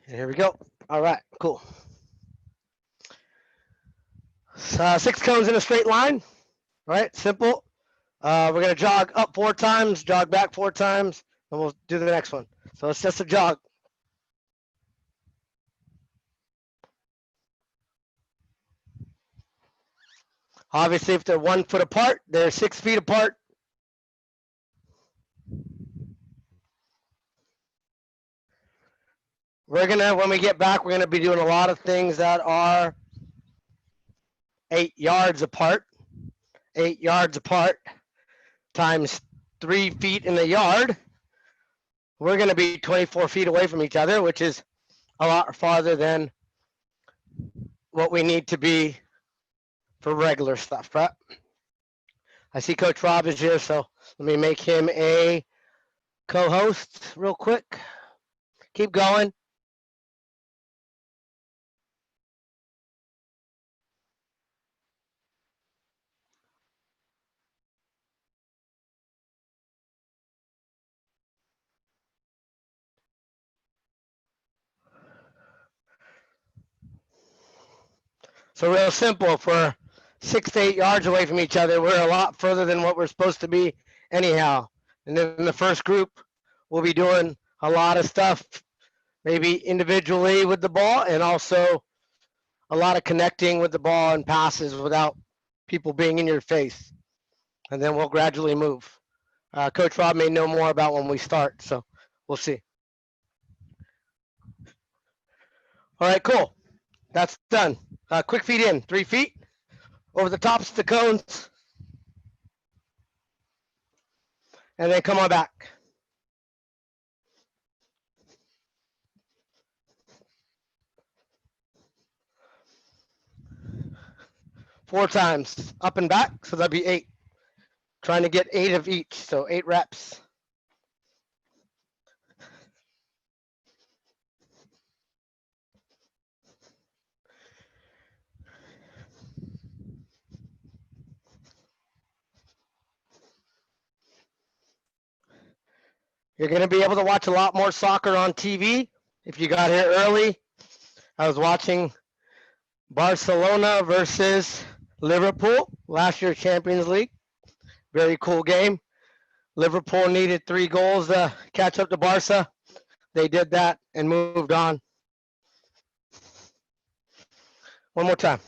Here we go. All right, cool. So, 6 cones in a straight line. All right, simple. We're going to jog up 4 times, jog back 4 times, and we'll do the next one. So it's just a jog. Obviously, if they're 1 foot apart, they're 6 feet apart. We're going to, when we get back, we're going to be doing a lot of things that are 8 yards apart. 8 yards apart times 3 feet in the yard. We're going to be 24 feet away from each other, which is a lot farther than what we need to be for regular stuff, right? I see Coach Rob is here, so let me make him a co-host real quick. Keep going. So real simple, if we're 6 to 8 yards away from each other, we're a lot further than what we're supposed to be anyhow. And then in the first group, we'll be doing a lot of stuff, maybe individually with the ball, and also a lot of connecting with the ball and passes without people being in your face. And then we'll gradually move. Coach Rob may know more about when we start, so we'll see. All right, cool. That's done. Quick feet in, 3 feet. Over the tops of the cones. And then come on back. Four times, up and back, so that'd be 8. Trying to get 8 of each, so 8 reps. You're going to be able to watch a lot more soccer on TV if you got here early. I was watching Barcelona versus Liverpool, last year's Champions League. Very cool game. Liverpool needed 3 goals to catch up to Barca. They did that and moved on. One more time.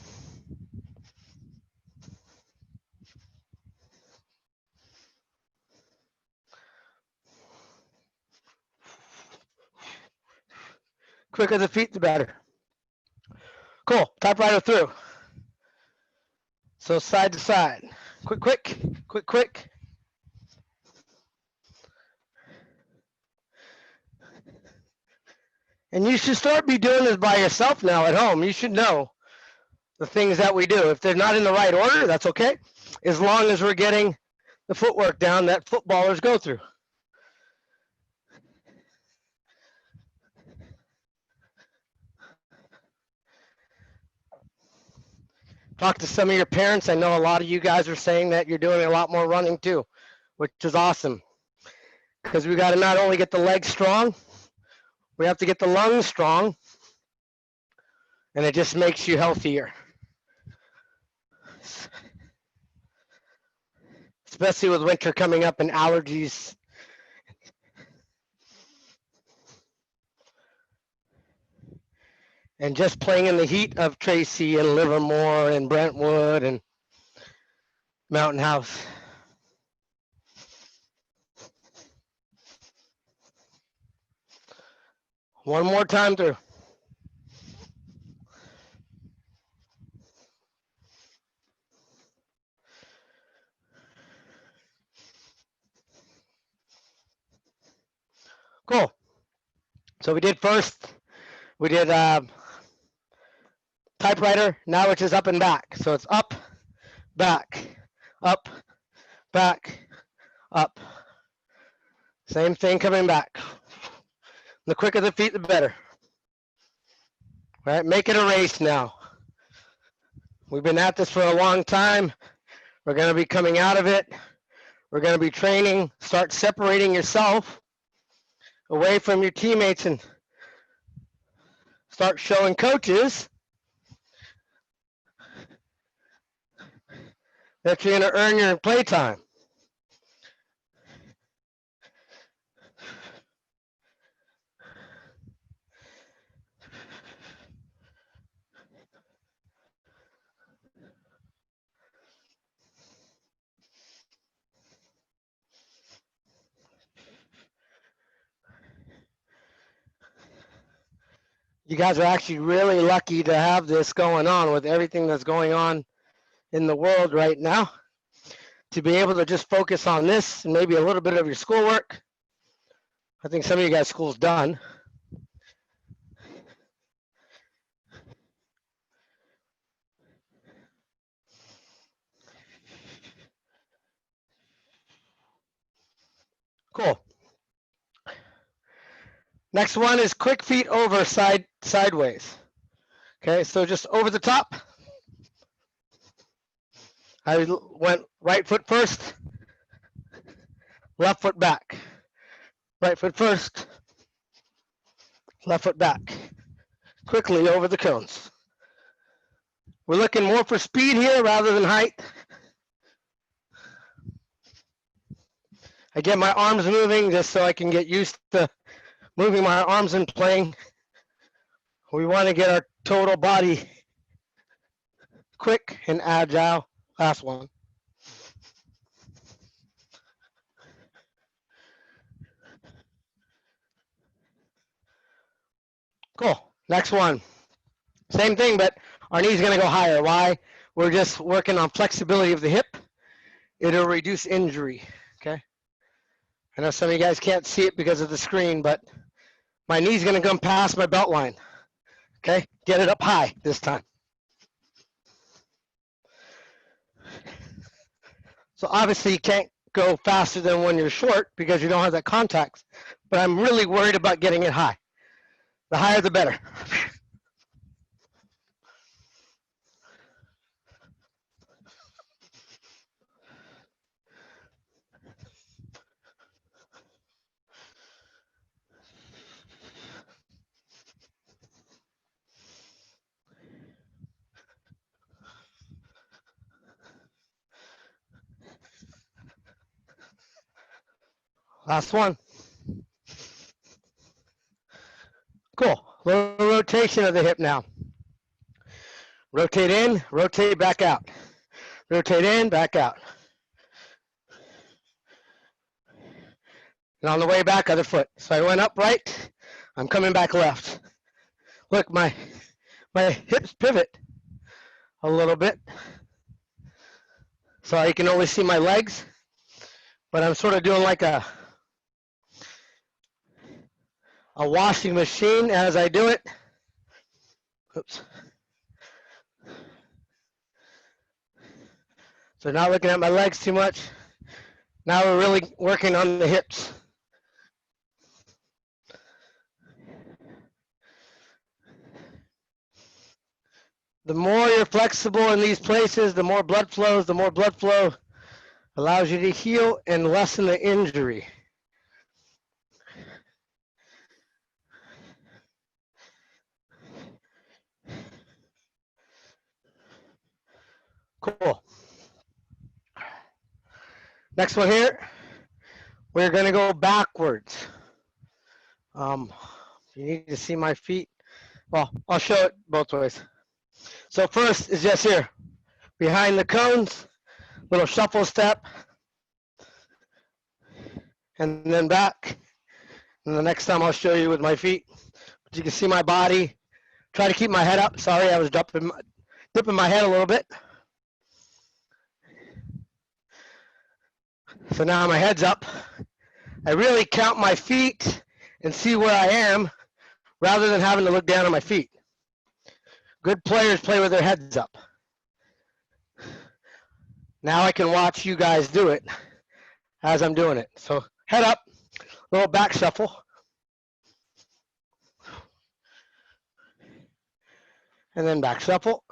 Quicker the feet, the better. Cool. Typewriter through. So side to side. Quick, quick, quick, quick. And you should start be doing this by yourself now at home. You should know the things that we do. If they're not in the right order, that's okay. As long as we're getting the footwork down that footballers go through. Talk to some of your parents. I know a lot of you guys are saying that you're doing a lot more running too, which is awesome. Because we got to not only get the legs strong, we have to get the lungs strong, and it just makes you healthier. Especially with winter coming up and allergies. And just playing in the heat of Tracy and Livermore and Brentwood and Mountain House. One more time through. Cool. So we did first, we did typewriter, now it's just up and back. So it's up, back, up, back, up. Same thing coming back. The quicker the feet, the better. All right, make it a race now. We've been at this for a long time. We're going to be coming out of it. We're going to be training. Start separating yourself away from your teammates and start showing coaches that you're going to earn your playtime. You guys are actually really lucky to have this going on with everything that's going on in the world right now. To be able to just focus on this and maybe a little bit of your schoolwork. I think some of you guys' school's done. Cool. Next one is quick feet over sideways. Okay, so just over the top. I went right foot first, left foot back. Right foot first, left foot back. Quickly over the cones. We're looking more for speed here rather than height. I get my arms moving just so I can get used to moving my arms and playing. We want to get our total body quick and agile. Last one. Cool. Next one. Same thing, but our knee's going to go higher. Why? We're just working on flexibility of the hip. It'll reduce injury. Okay. I know some of you guys can't see it because of the screen, but my knee's going to come past my belt line. Okay. Get it up high this time. So obviously you can't go faster than when you're short because you don't have that contact. But I'm really worried about getting it high. The higher the better. Last one. Cool. Little rotation of the hip now. Rotate in, rotate back out. Rotate in, back out. And on the way back, other foot. So I went up right, I'm coming back left. Look, my hips pivot a little bit. So I can only see my legs, but I'm sort of doing like a washing machine as I do it. Oops. So not looking at my legs too much. Now we're really working on the hips. The more you're flexible in these places, the more blood flows. The more blood flow allows you to heal and lessen the injury. Cool. Next one here, we're going to go backwards. You need to see my feet. Well, I'll show it both ways. So first is just here, behind the cones, little shuffle step, and then back. And the next time I'll show you with my feet. But you can see my body. Try to keep my head up. Sorry, I was dipping my head a little bit. So now my head's up. I really count my feet and see where I am rather than having to look down at my feet. Good players play with their heads up. Now I can watch you guys do it as I'm doing it. So head up, little back shuffle. And then back shuffle.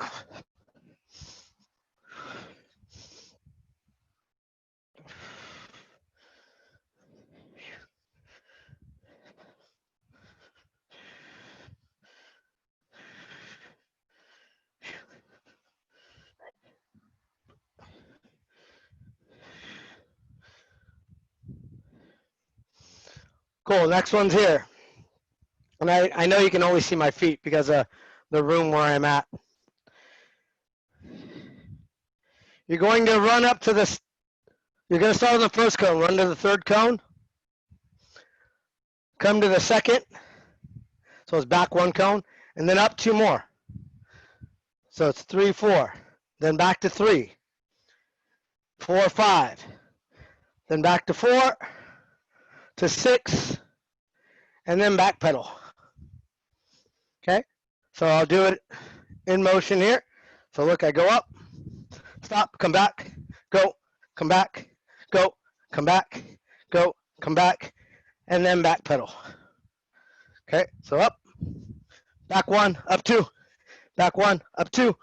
Cool, next one's here. And I know you can only see my feet because of the room where I'm at. You're going to run up to this, you're going to start on the first cone, run to the third cone, come to the second, so it's back one cone, and then up two more. So it's 3, 4, then back to 3, 4, 5, then back to 4, to 6, and then back pedal. Okay, so I'll do it in motion here. So look, I go up, stop, come back, go, come back, go, come back, go, come back, and then back pedal. Okay, so up, back 1, up 2, back 1, up 2,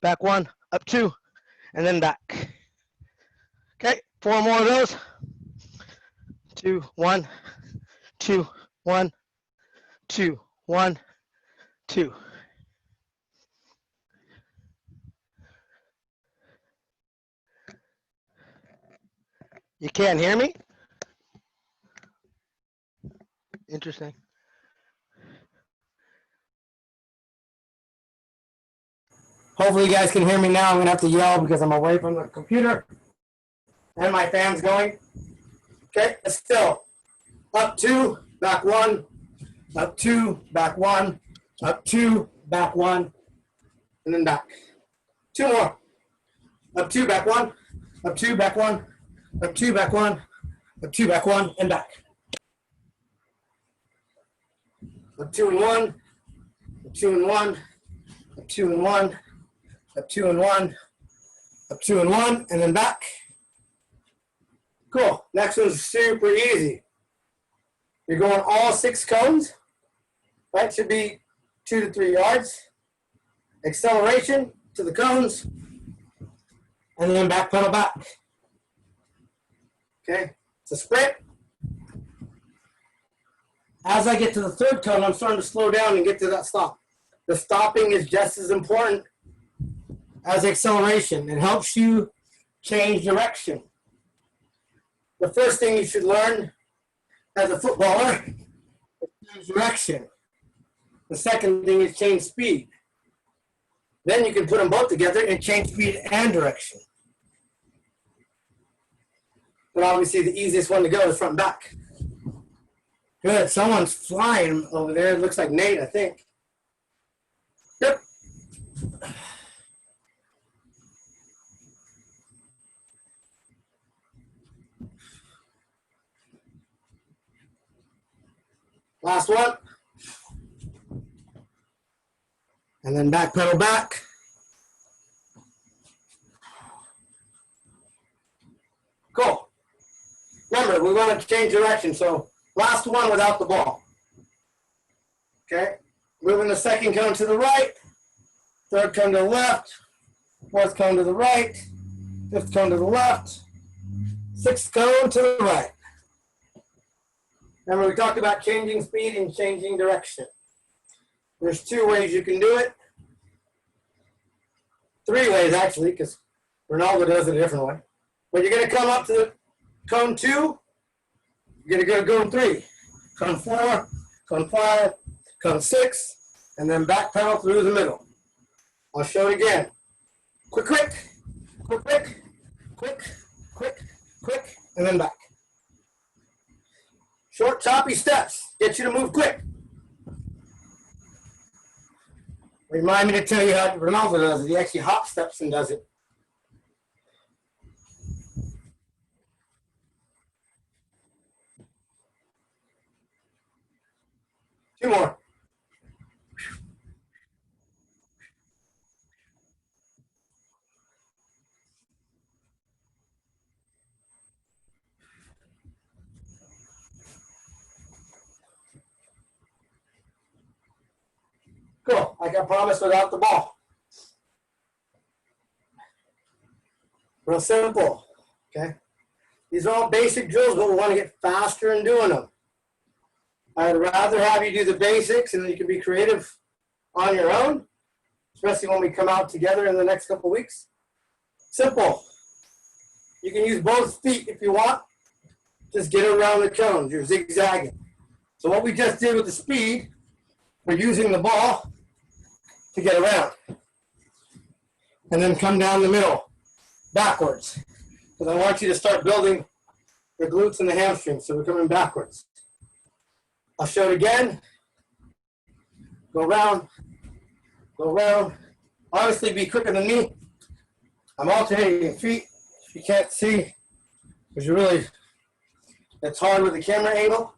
back 1, up 2, and then back. Okay, 4 more of those. 2, 1, 2, 1, 2, 1, 2. You can't hear me? Interesting. Hopefully you guys can hear me now. I'm gonna have to yell because I'm away from the computer and my fan's going. Okay, still. Up 2, back 1, up 2, back 1, up 2, back 1, and then back. 2 more. Up 2, back 1, up 2, back 1, up 2, back 1, up 2, back 1, and back. Up 2 and 1, up 2 and 1, up 2 and 1, up 2 and 1, up 2 and 1, and then back. Cool. Next one's super easy. You're going all 6 cones. That should be 2 to 3 yards. Acceleration to the cones, and then back pedal back. Okay, it's a sprint. As I get to the third cone, I'm starting to slow down and get to that stop. The stopping is just as important as acceleration. It helps you change direction. The first thing you should learn as a footballer is change direction. The second thing is change speed. Then you can put them both together and change speed and direction. But obviously the easiest one to go is front and back. Good, someone's flying over there. It looks like Nate, I think. Yep. Last one. And then back pedal back. Cool. Remember, we want to change direction, so last one without the ball. Okay, moving the second cone to the right, third cone to the left, fourth cone to the right, fifth cone to the left, sixth cone to the right. Remember, we talked about changing speed and changing direction. There's 2 ways you can do it. 3 ways, actually, because Ronaldo does it a different way. But you're going to come up to the cone 2, you're going to go to cone 3, cone 4, cone 5, cone 6, and then back pedal through the middle. I'll show it again. Quick, quick, quick, quick, quick, quick, quick, and then back. Short, choppy steps. Get you to move quick. Remind me to tell you how Ronaldo does it. He actually hop steps and does it. Two more. Cool, like I promised, without the ball. Real simple, okay? These are all basic drills, but we want to get faster in doing them. I'd rather have you do the basics and then you can be creative on your own, especially when we come out together in the next couple weeks. Simple. You can use both feet if you want. Just get around the cones. You're zigzagging. So what we just did with the speed, we're using the ball to get around. And then come down the middle, backwards. Because I want you to start building the glutes and the hamstrings, so we're coming backwards. I'll show it again. Go around, go around. Obviously be quicker than me. I'm alternating feet. If you can't see, because it's hard with the camera angle.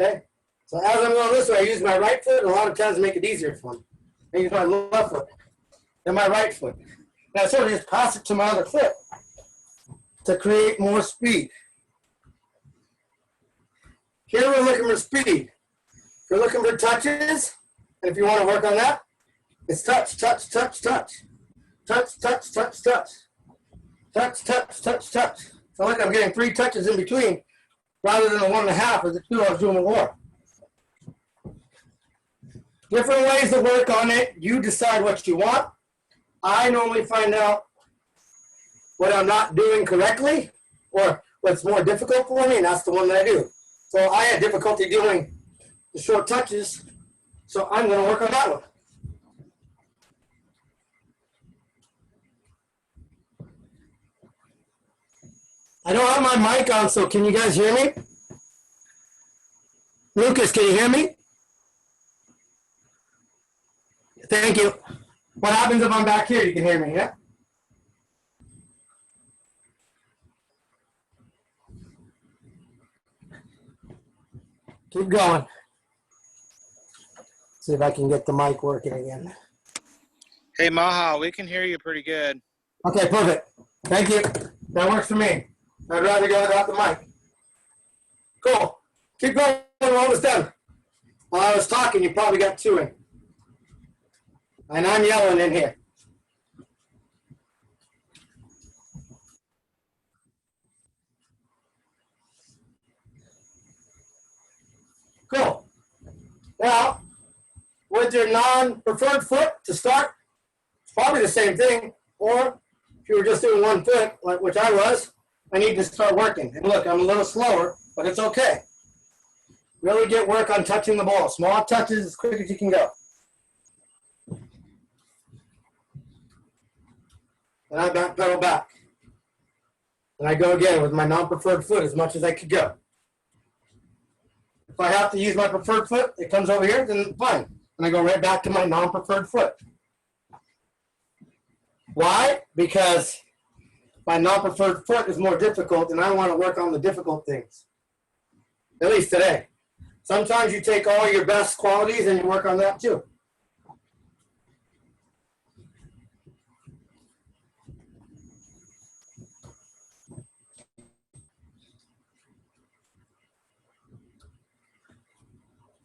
Okay? So as I'm going this way, I use my right foot, and a lot of times make it easier for me. I use my left foot, then my right foot. Now I sort of just pass it to my other foot to create more speed. Here we're looking for speed. If you're looking for touches, and if you want to work on that, it's touch, touch, touch, touch. Touch, touch, touch, touch. Touch, touch, touch, touch. So look, I'm getting 3 touches in between rather than the 1.5 or the 2 I was doing before. Different ways to work on it. You decide what you want. I normally find out what I'm not doing correctly or what's more difficult for me, and that's the one that I do. So I had difficulty doing the short touches, so I'm going to work on that one. I don't have my mic on, so can you guys hear me? Lucas, can you hear me? Thank you. What happens if I'm back here? You can hear me, yeah? Keep going. See if I can get the mic working again. Hey, Maha, we can hear you pretty good. Okay, perfect. Thank you. That works for me. I'd rather go without the mic. Cool. Keep going. We're almost done. While I was talking, you probably got 2 in. And I'm yelling in here. Cool. Now, with your non-preferred foot to start, it's probably the same thing. Or if you were just doing 1 foot, which I was, I need to start working. And look, I'm a little slower, but it's okay. Really get work on touching the ball. Small touches as quick as you can go. And I back pedal back. And I go again with my non-preferred foot as much as I could go. If I have to use my preferred foot, it comes over here, then fine. And I go right back to my non-preferred foot. Why? Because my non-preferred foot is more difficult, and I want to work on the difficult things. At least today. Sometimes you take all your best qualities and you work on that too.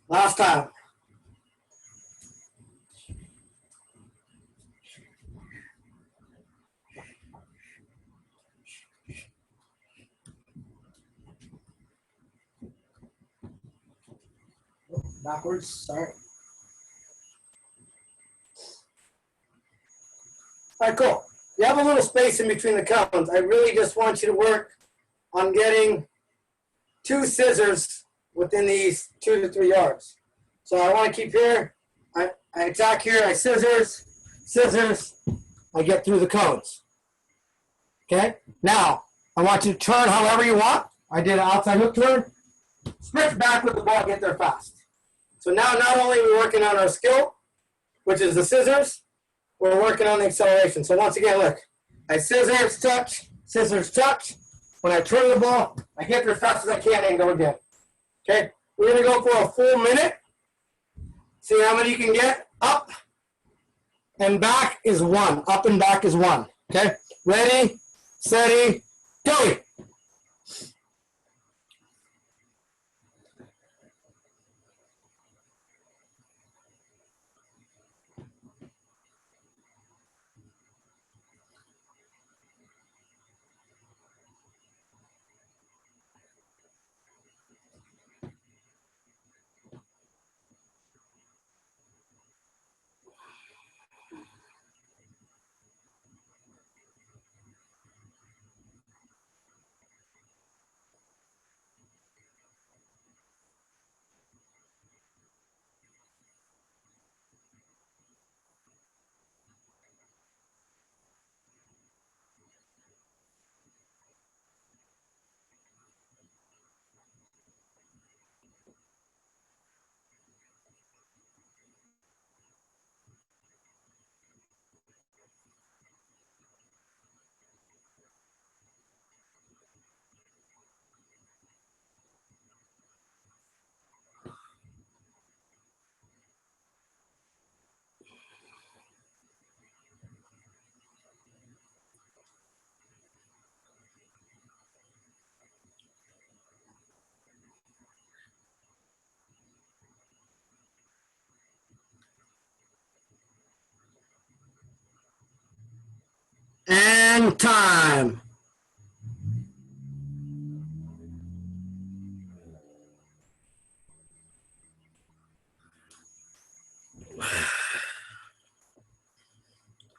Last time. Backwards, sorry. All right, cool. You have a little space in between the cones. I really just want you to work on getting 2 scissors within these 2 to 3 yards. So I want to keep here. I attack here. I scissors, scissors. I get through the cones. Okay? Now, I want you to turn however you want. I did an outside hook turn. Stretch back with the ball, get there fast. So now not only are we working on our skill, which is the scissors, we're working on the acceleration. So once again, look. I scissors, touch, scissors, touch. When I turn the ball, I get there as fast as I can and go again. Okay? We're going to go for a full minute. See how many you can get. Up and back is 1. Up and back is 1. Okay? Ready, steady, go. And time.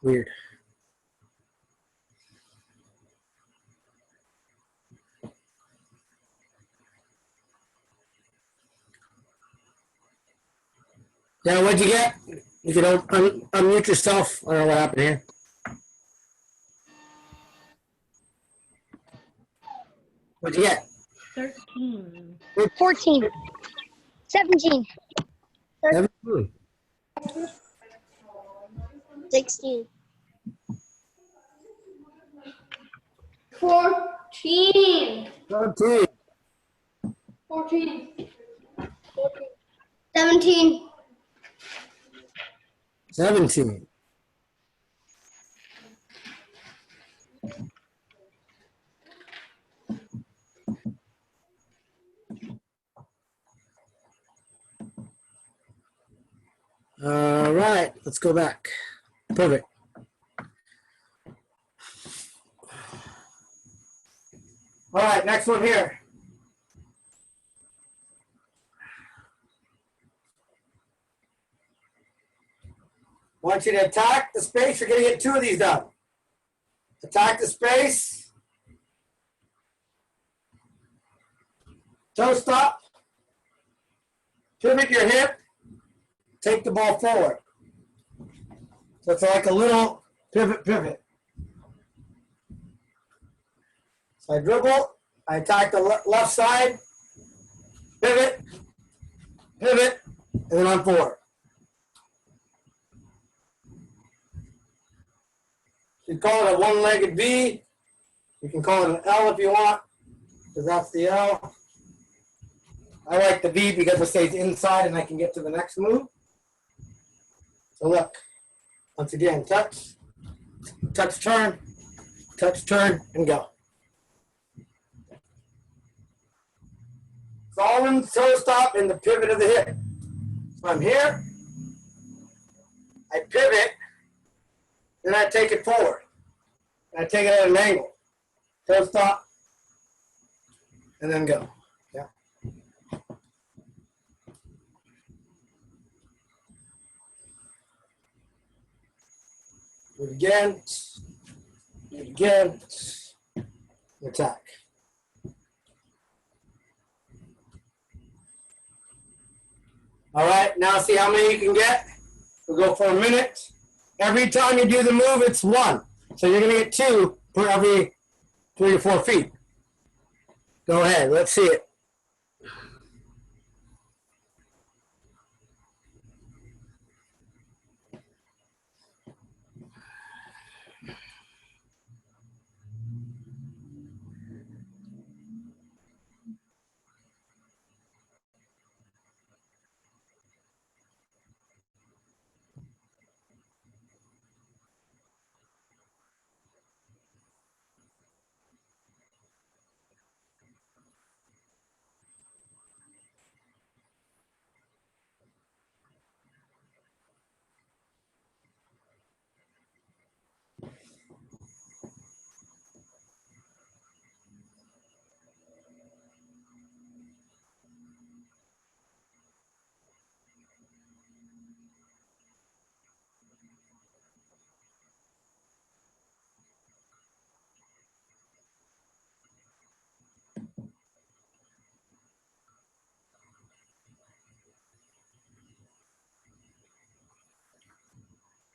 Weird. Yeah, what'd you get? If you don't unmute yourself, I don't know what happened here. What'd you get? 13. 14. 17. 17. 16. 14. 13. 14. 17. 17. All right, let's go back. Perfect. All right, next one here. Want you to attack the space. You're going to get 2 of these done. Attack the space. Toe stop. Pivot your hip. Take the ball forward. So it's like a little pivot. So I dribble. I attack the left side. Pivot. And then I'm forward. You call it a one-legged V. You can call it an L if you want, because that's the L. I like the V because it stays inside and I can get to the next move. So look, once again, touch, turn, and go. Solid toe stop and the pivot of the hip. So I'm here, I pivot, then I take it forward. And I take it at an angle. Toe stop, and then go. Yeah. Do it again. Do it again. Attack. All right, now see how many you can get? We'll go for a minute. Every time you do the move, it's 1. So you're going to get 2 per every 3 or 4 feet. Go ahead, let's see it.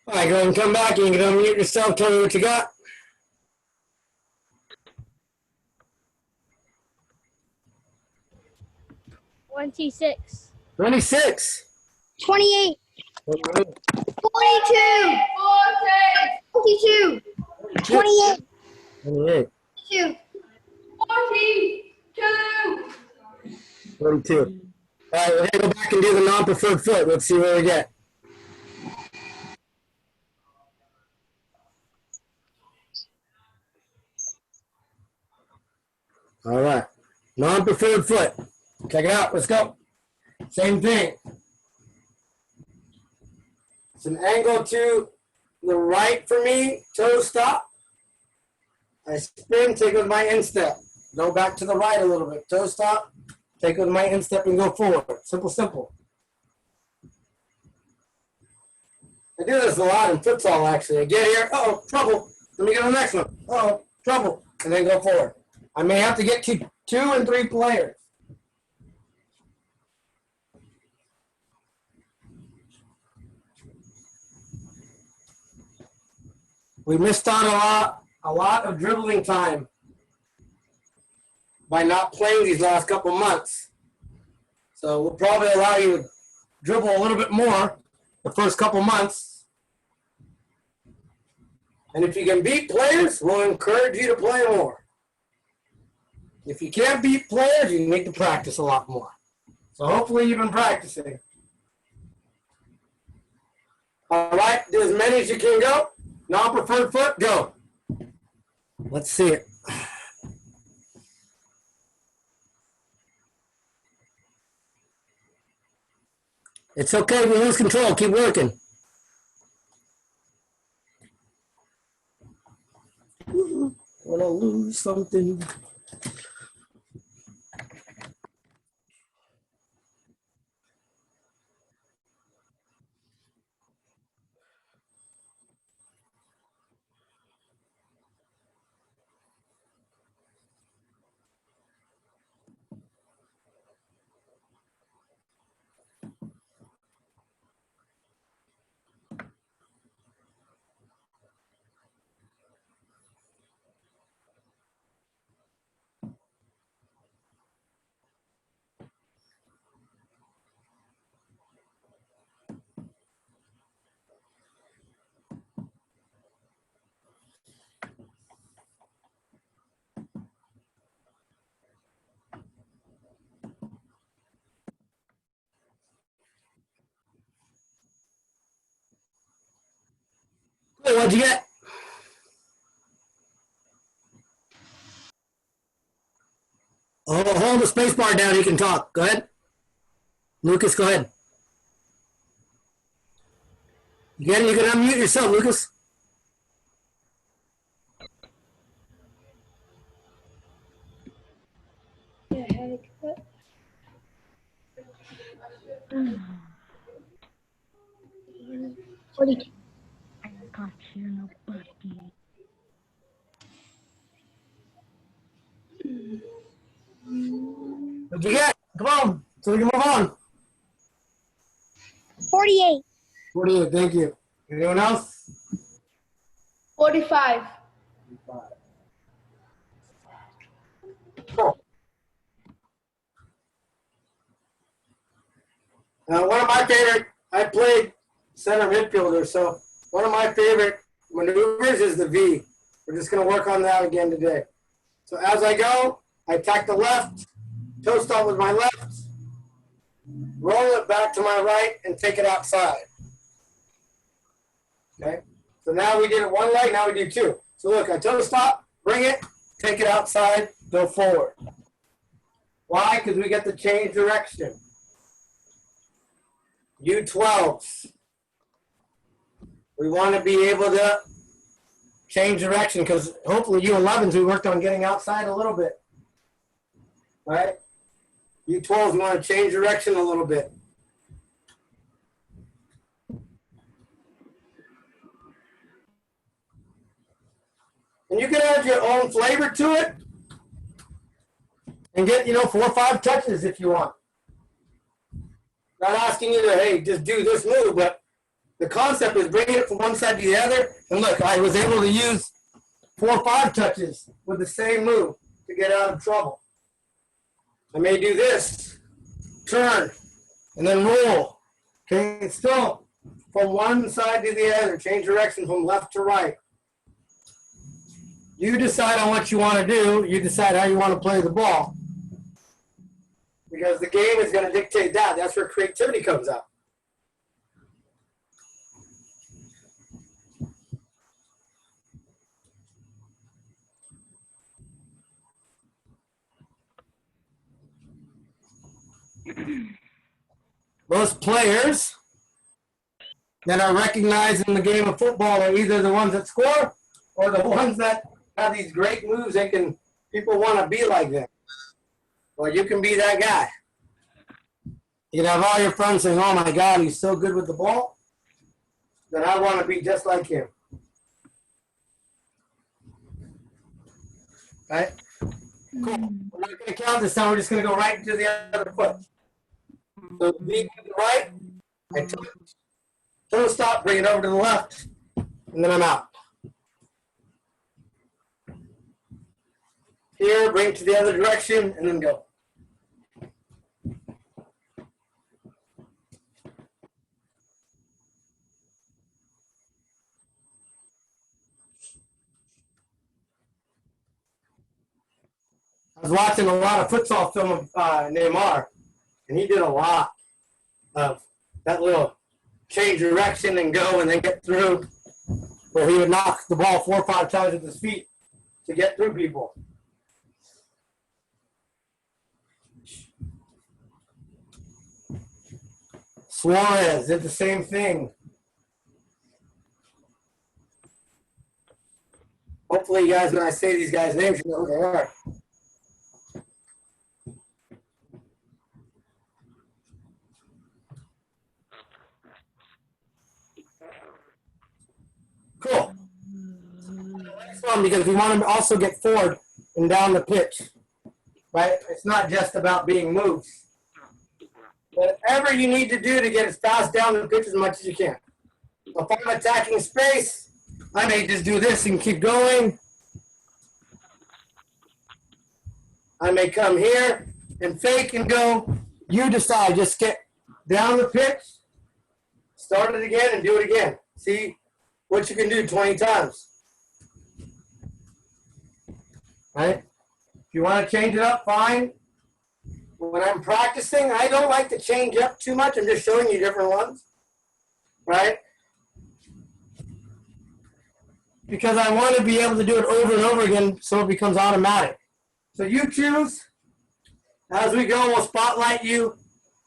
All right, go ahead and come back. You can unmute yourself. Tell me what you got. 26. 26. 28. 28. 42. 42. 28. 28. 2. 42. 42. All right, we're going to go back and do the non-preferred foot. Let's see what we get. All right, non-preferred foot. Check it out. Let's go. Same thing. It's an angle to the right for me. Toe stop. I spin, take it with my instep. Go back to the right a little bit. Toe stop, take it with my instep and go forward. Simple, simple. I do this a lot in futsal, actually. I get here, uh-oh, trouble. Let me get on the next one. Uh-oh, trouble. And then go forward. I may have to get to 2 and 3 players. We missed out a lot of dribbling time by not playing these last couple months. So we'll probably allow you to dribble a little bit more the first couple months. And if you can beat players, we'll encourage you to play more. If you can't beat players, you need to practice a lot more. So hopefully you've been practicing. All right, do as many as you can go. Non-preferred foot, go. Let's see it. It's okay, we lose control, keep working. Wanna lose something. Hey, what'd you get? Oh, hold the space bar down, you can talk. Go ahead. Lucas, go ahead. You get it? You can unmute yourself, Lucas. I can't hear nobody. What'd you get? Come on, so we can move on. 48. 48, thank you. Anyone else? 45. Cool. Now, one of my favorite, I played center midfielder, so one of my favorite maneuvers is the V. We're just going to work on that again today. So as I go, I attack the left, toe stop with my left, roll it back to my right, and take it outside. Okay? So now we did it one leg, now we do two. So look, I toe stop, bring it, take it outside, go forward. Why? Because we get to change direction. U12s. We want to be able to change direction because hopefully U11s we worked on getting outside a little bit. Right? U12s we want to change direction a little bit. And you can add your own flavor to it and get, 4 or 5 touches if you want. Not asking you to, hey, just do this move, but the concept is bringing it from one side to the other. And look, I was able to use 4 or 5 touches with the same move to get out of trouble. I may do this, turn, and then roll. Okay, it's still from one side to the other. Change direction from left to right. You decide on what you want to do. You decide how you want to play the ball. Because the game is going to dictate that. That's where creativity comes out. Most players that are recognized in the game of football are either the ones that score or the ones that have these great moves. People want to be like them. Well, you can be that guy. You can have all your friends saying, "Oh my God, he's so good with the ball." Then I want to be just like him. Right? Cool. We're not going to count this time. We're just going to go right into the other foot. So being to the right, I toe stop, bring it over to the left, and then I'm out. Here, bring it to the other direction, and then go. I was watching a lot of futsal film of Neymar, and he did a lot of that little change direction and go and then get through, where he would knock the ball 4 or 5 times with his feet to get through people. Suarez did the same thing. Hopefully, you guys, when I say these guys' names, you know who they are. Cool. It's fun because we want to also get forward and down the pitch, right? It's not just about being moves. Whatever you need to do to get as fast down the pitch as much as you can. If I'm attacking space, I may just do this and keep going. I may come here and fake and go. You decide. Just get down the pitch, start it again, and do it again. See what you can do 20 times. Right? If you want to change it up, fine. When I'm practicing, I don't like to change up too much. I'm just showing you different ones. Right? Because I want to be able to do it over and over again so it becomes automatic. So you choose. As we go, we'll spotlight you.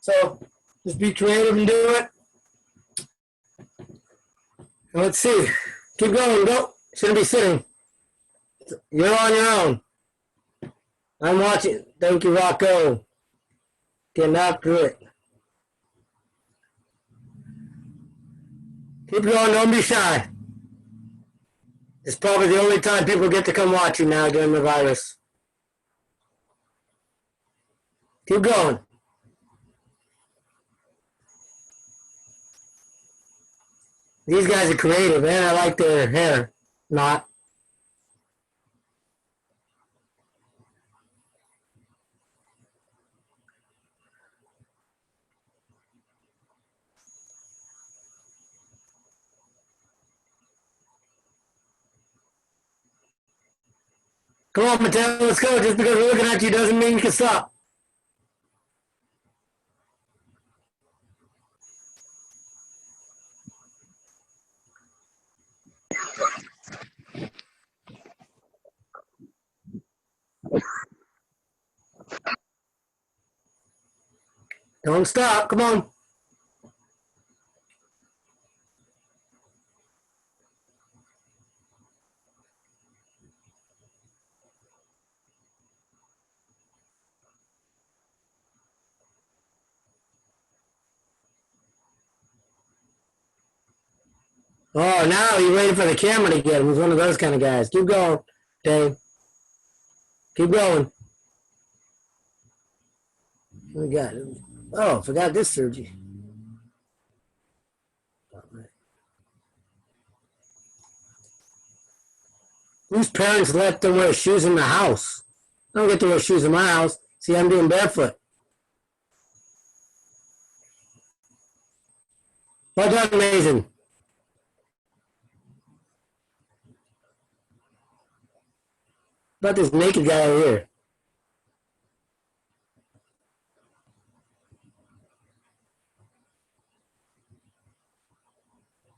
So just be creative and do it. And let's see. Keep going. Go. Shouldn't be sitting. You're on your own. I'm watching. Thank you, Rocco. Getting after it. Keep going. Don't be shy. It's probably the only time people get to come watch you now during the virus. Keep going. These guys are creative, and I like their hair. Not. Come on, Mateo, let's go. Just because we're looking at you doesn't mean you can stop. Don't stop. Come on. Oh, now you're waiting for the camera to get him. He's one of those kind of guys. Keep going, Dave. Keep going. We got it. Oh, forgot this surgery. Whose parents let them wear shoes in the house? I don't get to wear shoes in my house. See, I'm doing barefoot. Well done, amazing. About this naked guy over here.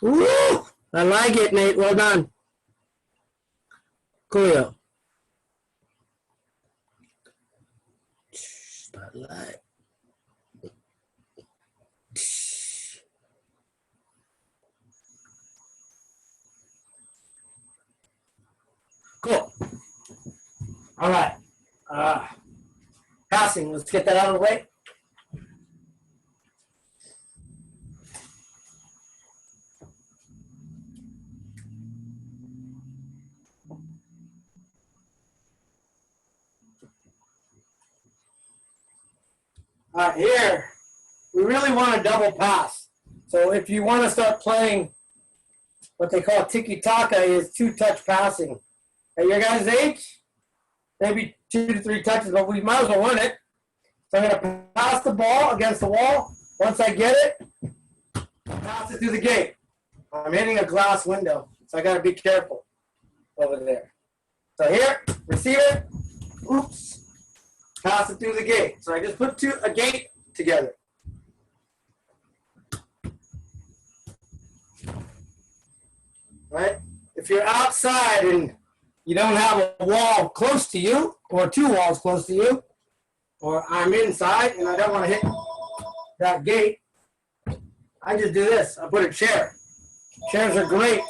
Woo! I like it, Nate. Well done. Coolio. Spotlight. Cool. All right. Passing. Let's get that out of the way. All right, here, we really want a double pass. So if you want to start playing what they call tiki-taka is two-touch passing. At your guys' age, maybe 2 to 3 touches, but we might as well run it. So I'm going to pass the ball against the wall. Once I get it, pass it through the gate. I'm hitting a glass window, so I got to be careful over there. So here, receive it. Oops. Pass it through the gate. So I just put a gate together. Right? If you're outside and you don't have a wall close to you, or 2 walls close to you, or I'm inside and I don't want to hit that gate, I just do this. I put a chair. Chairs are great.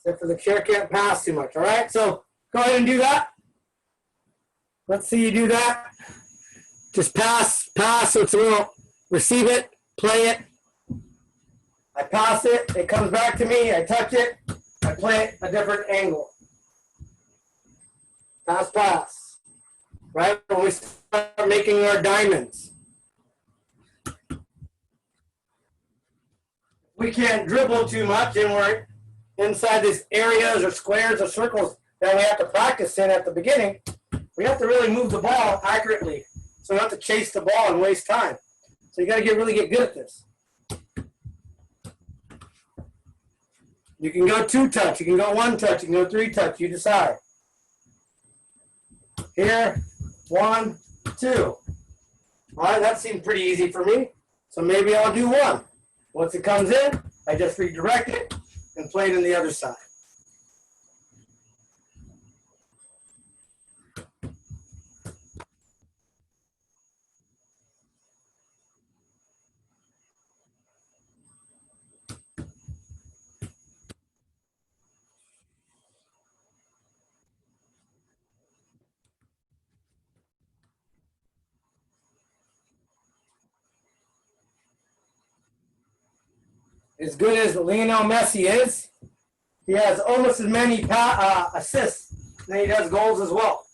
Except for the chair can't pass too much, all right? So go ahead and do that. Let's see you do that. Just pass, so it's a little, receive it, play it. I pass it, it comes back to me, I touch it, I play it a different angle. Pass. Right? When we start making our diamonds. We can't dribble too much and we're inside these areas or squares or circles that we have to practice in at the beginning. We have to really move the ball accurately. So we don't have to chase the ball and waste time. So you got to really get good at this. You can go 2-touch, you can go 1-touch, you can go 3-touch, you decide. Here, 1, 2. All right, that seemed pretty easy for me. So maybe I'll do 1. Once it comes in, I just redirect it and play it on the other side. As good as Lionel Messi is, he has almost as many assists than he does goals as well.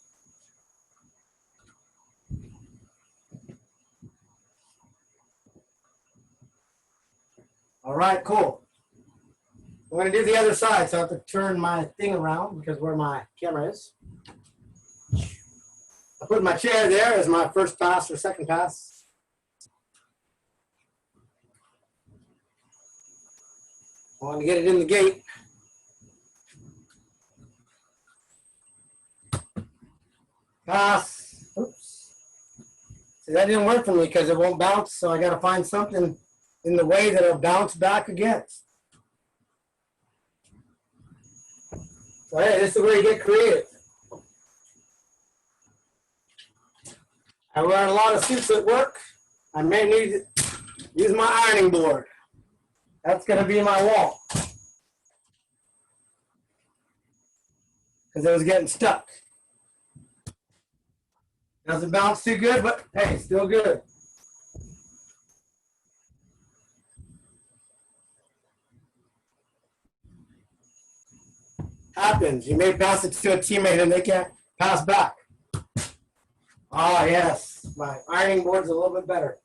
All right, cool. I'm going to do the other side, so I have to turn my thing around because where my camera is. I put my chair there as my first pass or second pass. I want to get it in the gate. Pass. Oops. See, that didn't work for me because it won't bounce, so I got to find something in the way that it'll bounce back against. So hey, this is where you get creative. I wear a lot of suits at work. I may need to use my ironing board. That's going to be my wall. Because it was getting stuck. Doesn't bounce too good, but hey, still good. Happens. You may pass it to a teammate and they can't pass back. Ah, yes. My ironing board's a little bit better.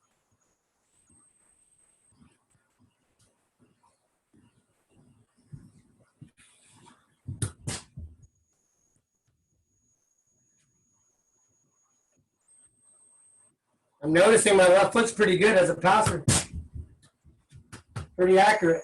I'm noticing my left foot's pretty good as a passer. Pretty accurate.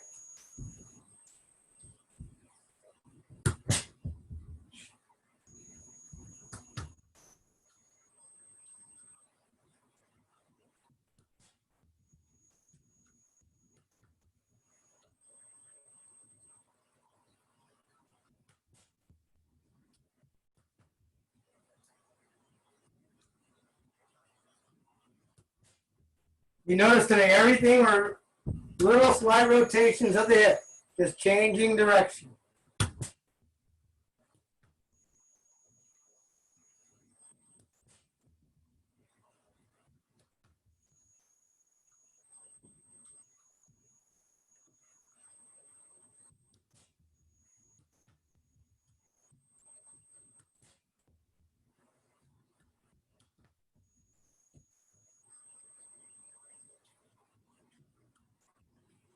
You notice today everything we're Little slight rotations of the hip, just changing direction.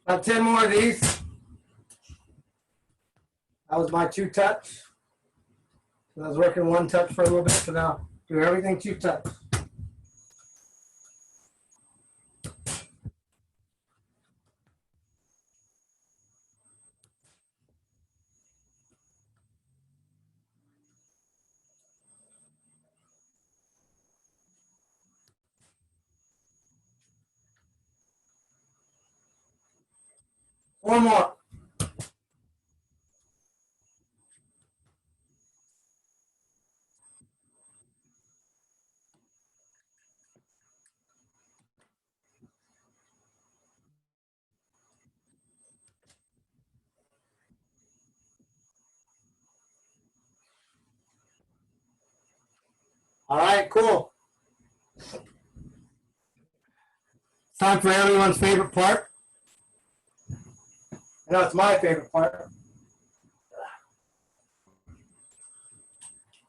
About 10 more of these. That was my 2 touch. So I was working 1 touch for a little bit, so now do everything 2 touch. One more. All right, cool. Time for everyone's favorite part. I know it's my favorite part.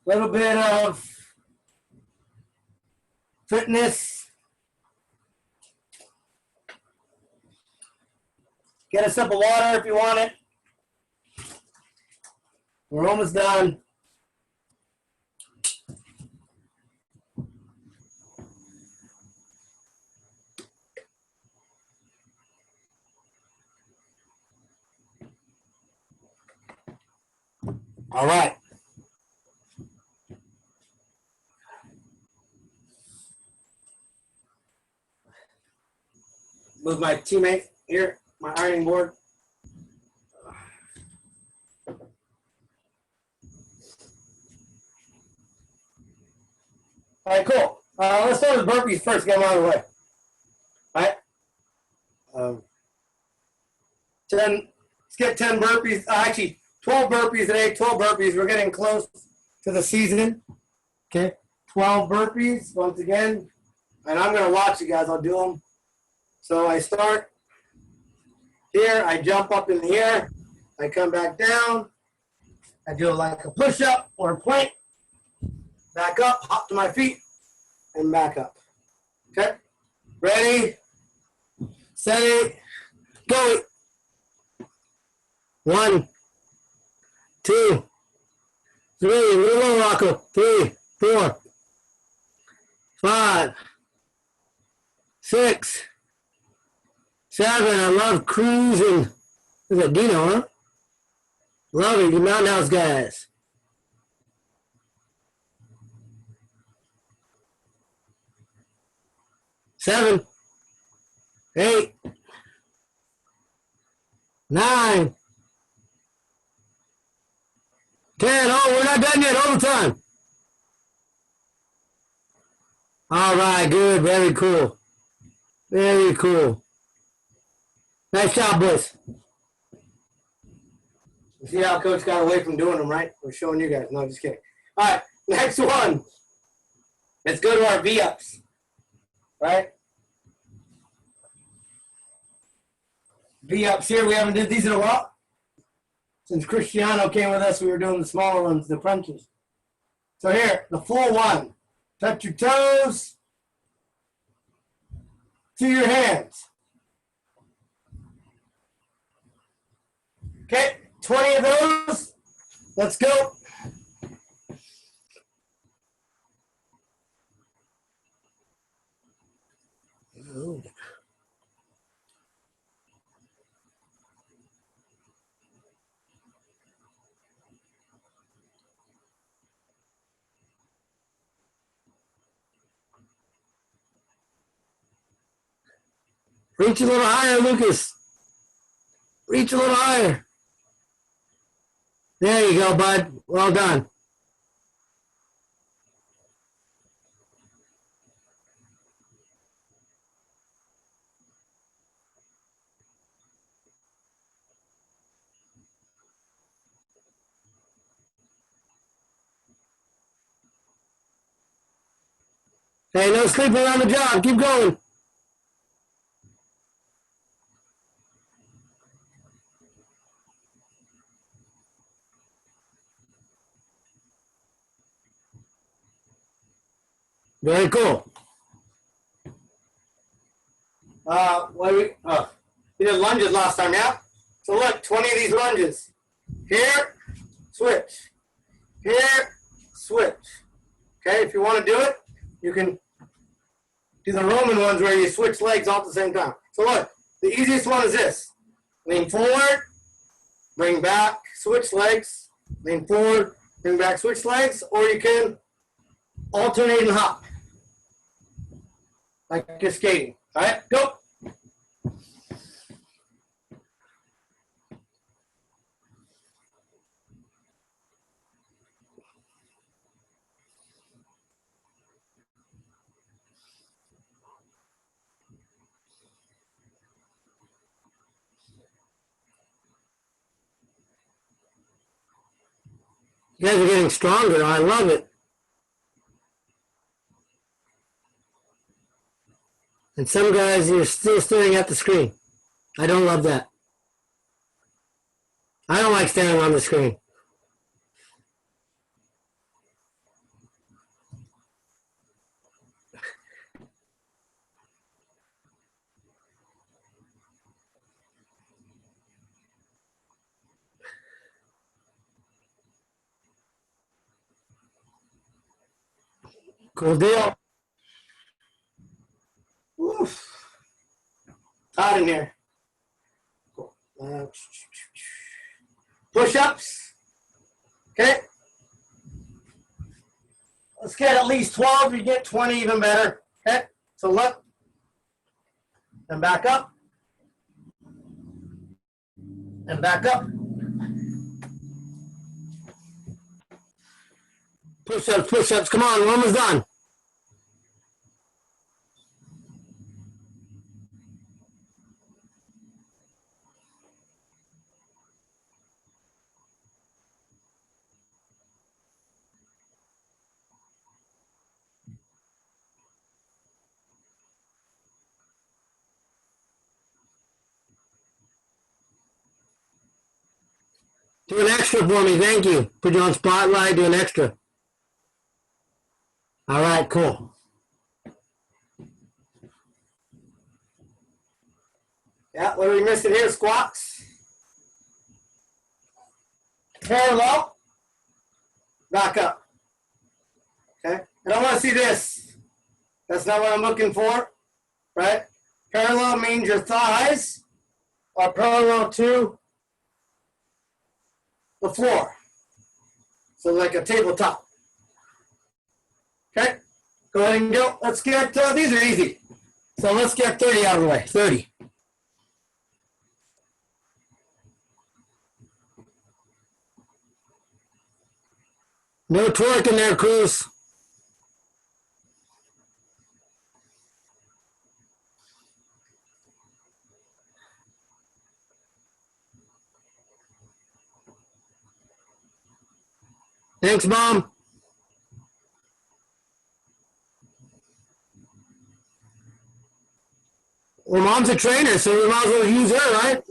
Little bit of fitness. Get a sip of water if you want it. We're almost done. All right. Move my teammate here, my ironing board. All right, cool. Let's start with burpees first, get them out of the way. All right. 10, let's get 10 burpees, actually 12 burpees today, 12 burpees. We're getting close to the season. Okay, 12 burpees once again. And I'm going to watch you guys, I'll do them. So I start here, I jump up in the air, I come back down, I do like a push-up or a plank, back up, hop to my feet, and back up. Okay, ready, set, go. 1, 2, 3, little low, Rocco. 3, 4, 5, 6, 7. I love cruising. Is that Dino, huh? Love it, you mountain house guys. 7, 8, 9, 10. Oh, we're not done yet. Overtime. All right, good. Very cool. Very cool. Nice job, boys. You see how Coach got away from doing them, right? We're showing you guys. No, just kidding. All right, next one. Let's go to our V-ups, right? V-ups here. We haven't did these in a while. Since Cristiano came with us, we were doing the smaller ones, the crunches. So here, the full one. Touch your toes to your hands. Okay, 20 of those. Let's go. Ooh. Reach a little higher, Lucas. Reach a little higher. There you go, bud. Well done. Hey, no sleeping on the job. Keep going. Very cool. We did lunges last time, yeah? So look, 20 of these lunges. Here, switch. Here, switch. Okay, if you want to do it, you can do the Roman ones where you switch legs all at the same time. So look, the easiest one is this. Lean forward, bring back, switch legs. Lean forward, bring back, switch legs. Or you can alternate and hop. Like you're skating. All right, go. You guys are getting stronger. I love it. And some guys, you're still staring at the screen. I don't love that. I don't like staring on the screen. Cool deal. Oof. Hot in here. Cool. Push-ups. Okay. Let's get at least 12. If you get 20, even better. Okay. So look. And back up. And back up. Push-ups, push-ups. Come on, we're almost done. Do an extra for me, thank you. Put you on spotlight, do an extra. All right, cool. Yeah, what are we missing here? Squats. Parallel. Back up. Okay. And I want to see this. That's not what I'm looking for, right? Parallel means your thighs are parallel to the floor. So like a tabletop. Okay. Go ahead and go. Let's get, these are easy. So let's get 30 out of the way. 30. No twerk in there, Cruz. Thanks, Mom. Well, Mom's a trainer, so we might as well use her, right?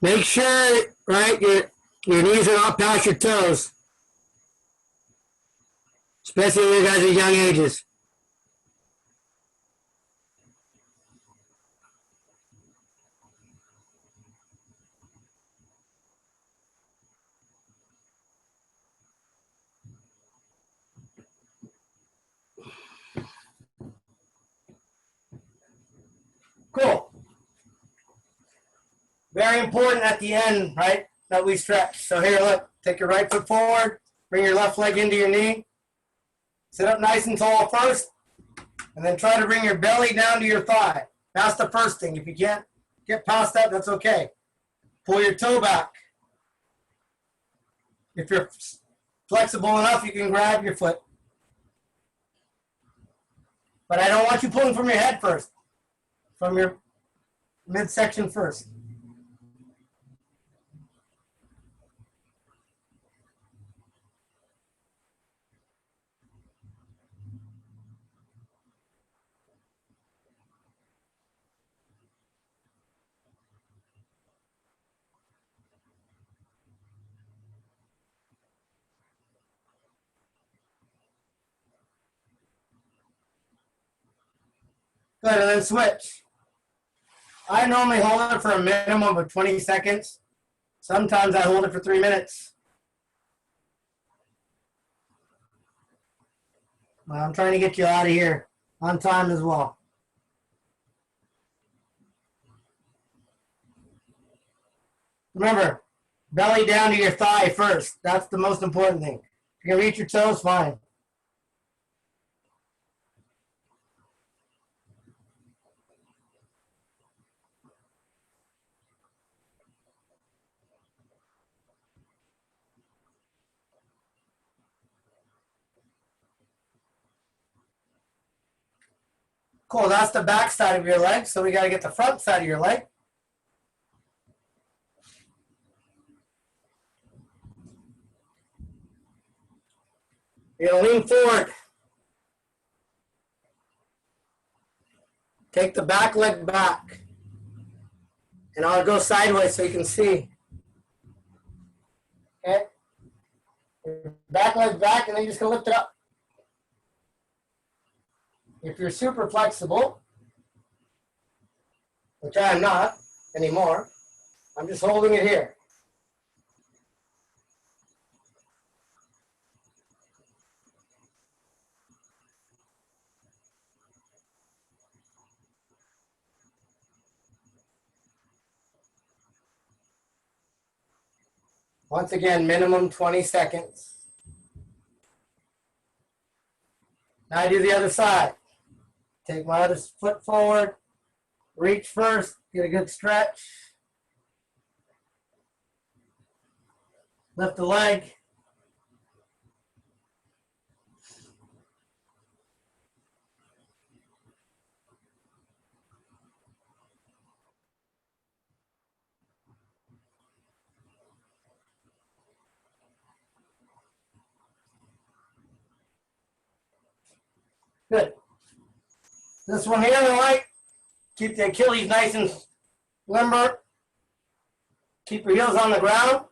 Make sure, right, your knees are not past your toes. Especially when you guys are young ages. Cool. Very important at the end, right, that we stretch. So here, look, take your right foot forward, bring your left leg into your knee. Sit up nice and tall first, and then try to bring your belly down to your thigh. That's the first thing. If you can't get past that, that's okay. Pull your toe back. If you're flexible enough, you can grab your foot. But I don't want you pulling from your head first, from your midsection first. Good, and then switch. I normally hold it for a minimum of 20 seconds. Sometimes I hold it for 3 minutes. I'm trying to get you out of here on time as well. Remember, belly down to your thigh first. That's the most important thing. If you can reach your toes, fine. Cool, that's the back side of your leg, so we got to get the front side of your leg. You're going to lean forward. Take the back leg back. And I'll go sideways so you can see. Okay? Back leg back, and then you're just going to lift it up. If you're super flexible, which I am not anymore, I'm just holding it here. Once again, minimum 20 seconds. Now I do the other side. Take my other foot forward, reach first, get a good stretch. Lift the leg. Good. This one here, the right. Keep the Achilles nice and limber. Keep your heels on the ground.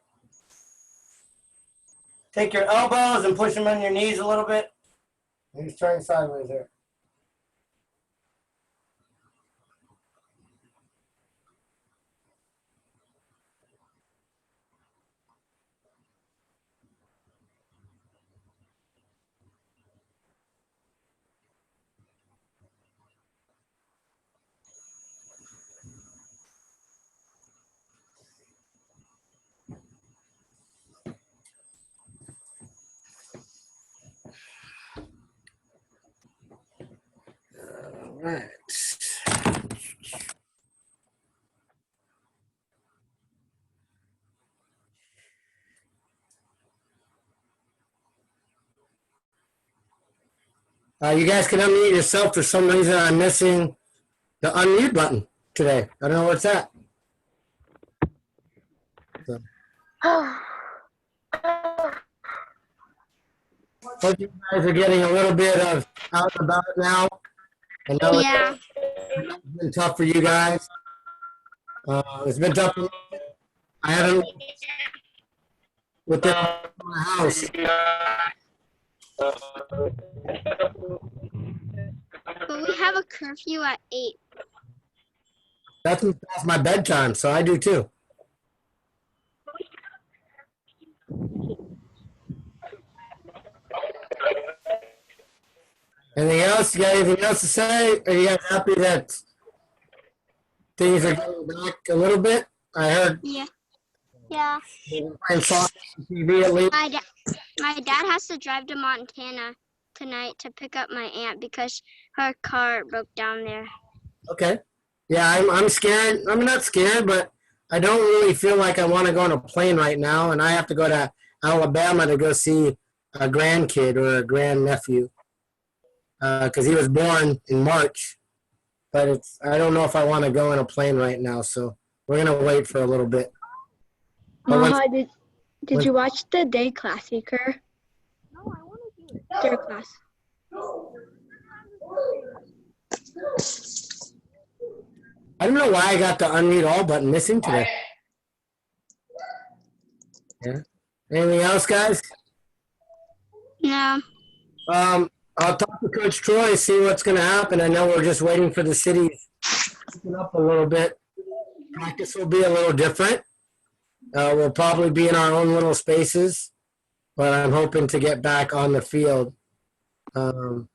Take your elbows and push them on your knees a little bit. Maybe turn sideways there. All right. You guys can unmute yourself. For some reason, I'm missing the unmute button today. I don't know what's that. So. Hope you guys are getting a little bit of out and about now. I know Yeah. it's been tough for you guys. It's been tough for me. I haven't within my house. But we have a curfew at 8. That's past my bedtime, so I do too. Anything else? You got anything else to say? Are you guys happy that things are getting back a little bit? I heard Yeah. Yeah. playing soccer on TV at least. My dad has to drive to Montana tonight to pick up my aunt because her car broke down there. Okay. Yeah, I'm scared. I'm not scared, but I don't really feel like I want to go on a plane right now, and I have to go to Alabama to go see a grandkid or a grandnephew because he was born in March. But I don't know if I want to go on a plane right now, so we're gonna wait for a little bit. Did you watch the Day Classicer? No, I want to do it. Their class. I don't know why I got the unmute all button missing today. Yeah. Anything else, guys? No. I'll talk to Coach Troy, see what's going to happen. I know we're just waiting for the cities to open up a little bit. Practice will be a little different. We'll probably be in our own little spaces, but I'm hoping to get back on the field. So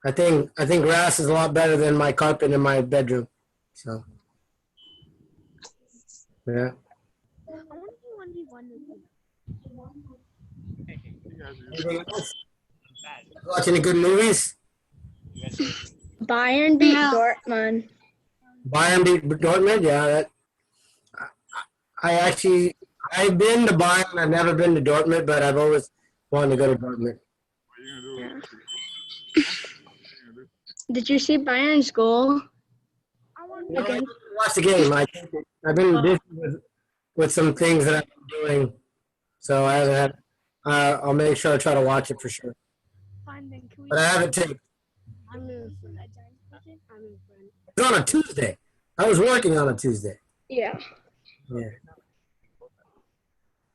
I think grass is a lot better than my carpet in my bedroom. So yeah. Anything else? Watch any good movies? Bayern beat No. Dortmund. Bayern beat Dortmund. Yeah, I've been to Bayern. I've never been to Dortmund, but I've always wanted to go to Dortmund. Did you see Bayern's goal? No, I didn't watch the game. I've been busy with some things that I've been doing, so I haven't had. I'll make sure I try to watch it for sure. But I haven't taped. It's on a Tuesday. I was working on a Tuesday. Yeah. Yeah.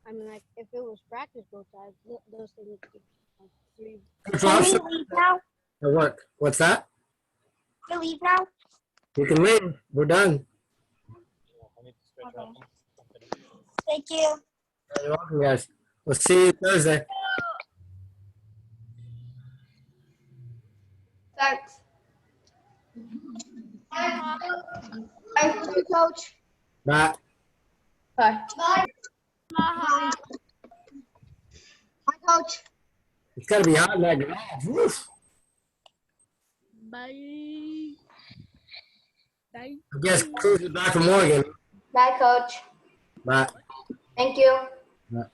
I mean, like, if it was practice both sides, those things would be like 3. Coach Can Robson, we leave now? at work. What's that? Can we leave now? We can leave. We're done. Thank you. You're welcome, guys. We'll see you Thursday. Thanks. Thank you, Coach. Bye. Bye. Bye. Bye, Coach. It's got to be hot in that garage. Woof. Bye. Bye. I guess Cruz is back from Oregon. Bye, Coach. Bye. Thank you. Bye.